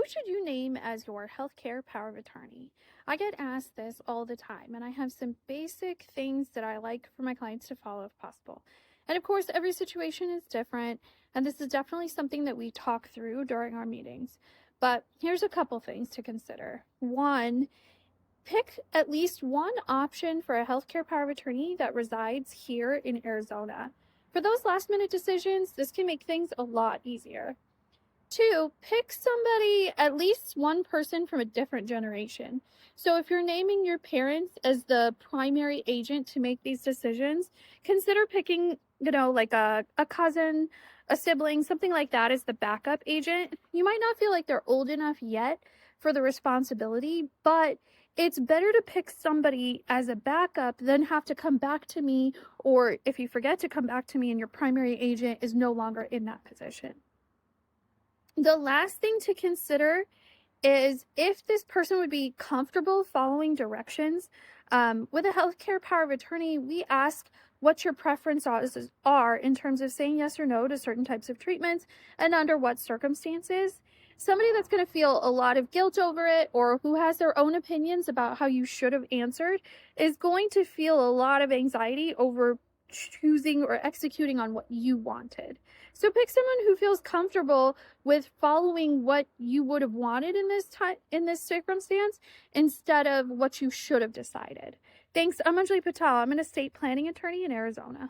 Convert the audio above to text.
should you name as your healthcare power of attorney? I get asked this all the time, and I have some basic things that I like for my clients to follow if possible. And of course, every situation is different, and this is definitely something that we talk through during our meetings. But here's a couple things to consider. One, pick at least one option for a healthcare power of attorney that resides here in Arizona. For those last minute decisions, this can make things a lot easier. Two, pick somebody, at least one person from a different generation. So if you're naming your parents as the primary agent to make these decisions, consider picking, like a cousin, a sibling, something like that as the backup agent. You might not feel like they're old enough yet for the responsibility, but it's better to pick somebody as a backup than have to come back to me, or if you forget to come back to me and your primary agent is no longer in that position. The last thing to consider is if this person would be comfortable following directions. With a healthcare power of attorney, we ask what your preferences are in terms of saying yes or no to certain types of treatments and under what circumstances. Somebody that's going to feel a lot of guilt over it, or who has their own opinions about how you should have answered, is going to feel a lot of anxiety over choosing or executing on what you wanted. So pick someone who feels comfortable with following what you would have wanted in this circumstance instead of what you should have decided. Thanks. I'm Anjali Patel. I'm an estate planning attorney in Arizona.